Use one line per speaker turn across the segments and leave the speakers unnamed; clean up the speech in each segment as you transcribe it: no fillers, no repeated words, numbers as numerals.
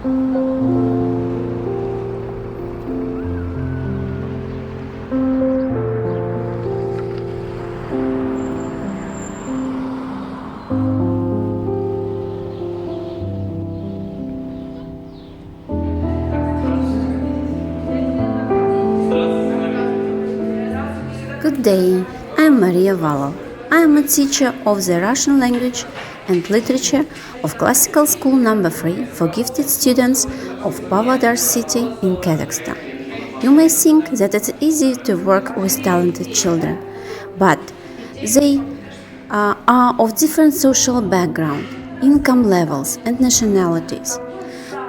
Good day, I am Maria Valova. I am a teacher of the Russian language and literature of Classical School No. 3 for gifted students of Pavlodar city in Kazakhstan. You may think that it's easy to work with talented children, but they are of different social background, income levels and nationalities.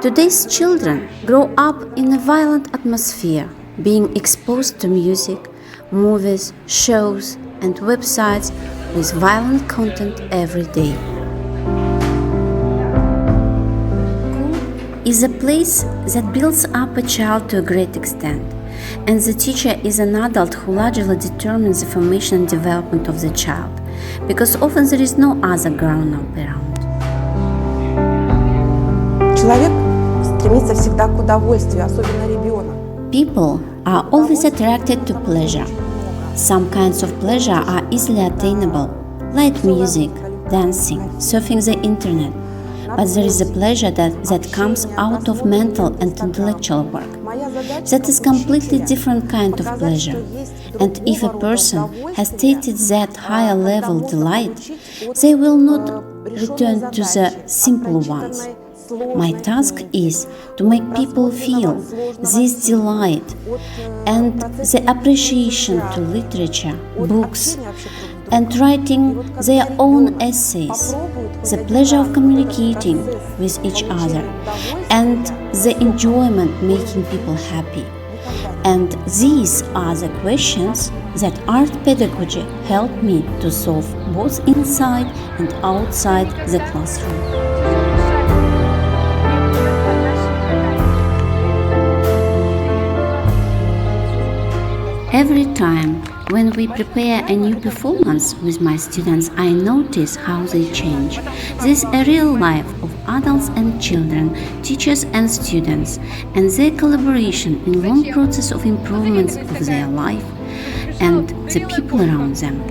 Today's children grow up in a violent atmosphere, being exposed to music, movies, shows, and websites with violent content every day. School is a place that builds up a child to a great extent, and the teacher is an adult who largely determines the formation and development of the child, because often there is no other grown-up around.
Человек стремится всегда к удовольствию, особенно ребенок.
People are always attracted to pleasure. Some kinds of pleasure are easily attainable, like music, dancing, surfing the internet. But there is a pleasure that comes out of mental and intellectual work. That is completely different kind of pleasure. And if a person has tasted that higher level delight, they will not return to the simple ones. My task is to make people feel this delight and the appreciation to literature, books, and writing their own essays, the pleasure of communicating with each other, and the enjoyment making people happy. And these are the questions that art pedagogy helped me to solve both inside and outside the classroom. Every time when we prepare a new performance with my students, I notice how they change. This is a real life of adults and children, teachers and students, and their collaboration in long process of improvements of their life and the people around them.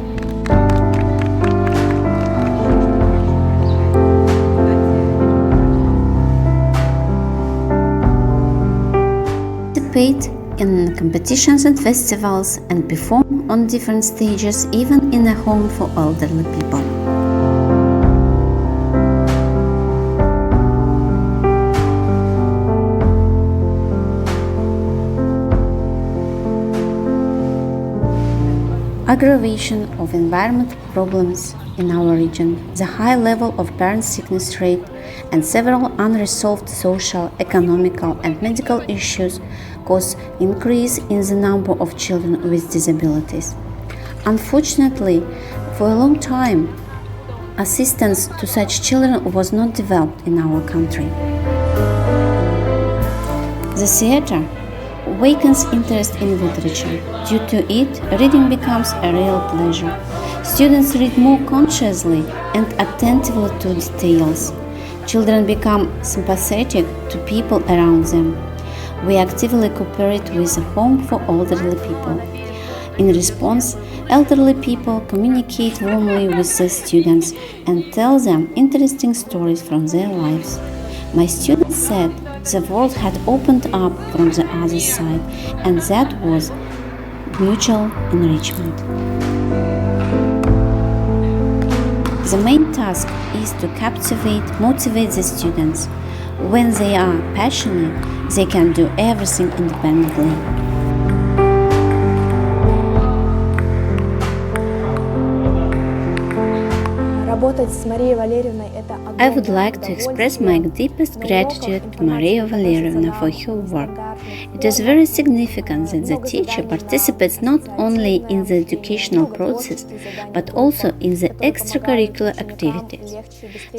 Participate in competitions and festivals and perform on different stages, even in a home for elderly people. Aggravation of environmental problems in our region, the high level of parent sickness rate, and several unresolved social, economical, and medical issues cause increase in the number of children with disabilities. Unfortunately, for a long time, assistance to such children was not developed in our country. The theater awakens interest in literature. Due to it, reading becomes a real pleasure. Students read more consciously and attentively to details. Children become sympathetic to people around them. We actively cooperate with the Home for Elderly People. In response, elderly people communicate warmly with the students and tell them interesting stories from their lives. My students said the world had opened up from the other side, and that was mutual enrichment. The main task is to motivate the students. When they are passionate, they can do everything independently. I would like to express my deepest gratitude to Maria Valerievna for her work. It is very significant that the teacher participates not only in the educational process, but also in the extracurricular activities.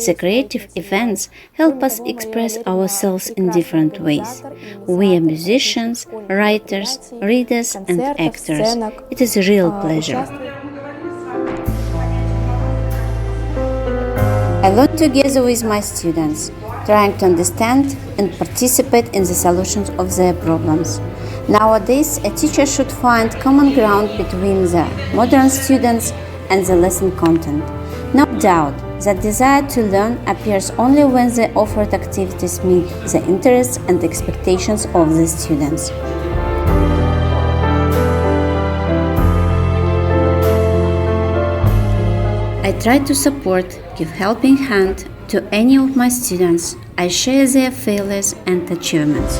The creative events help us express ourselves in different ways. We are musicians, writers, readers, and actors. It is a real pleasure. I learn together with my students, trying to understand and participate in the solutions of their problems. Nowadays, a teacher should find common ground between the modern students and the lesson content. No doubt, the desire to learn appears only when the offered activities meet the interests and expectations of the students. I try to support, give helping hand to any of my students. I share their failures and achievements.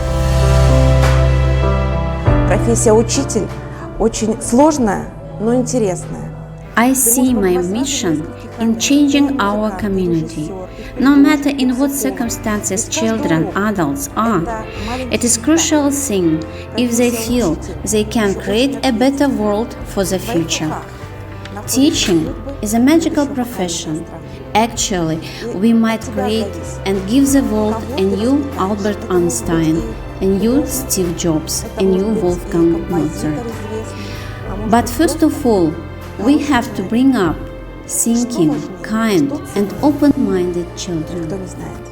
Профессия учитель очень сложная, но интересная.
I see my mission in changing our community. No matter in what circumstances children, adults are, it is a crucial thing if they feel they can create a better world for the future. Teaching is a magical profession. Actually, we might create and give the world a new Albert Einstein, a new Steve Jobs, a new Wolfgang Mozart. But first of all, we have to bring up thinking, kind and open-minded children.
Кто не знает.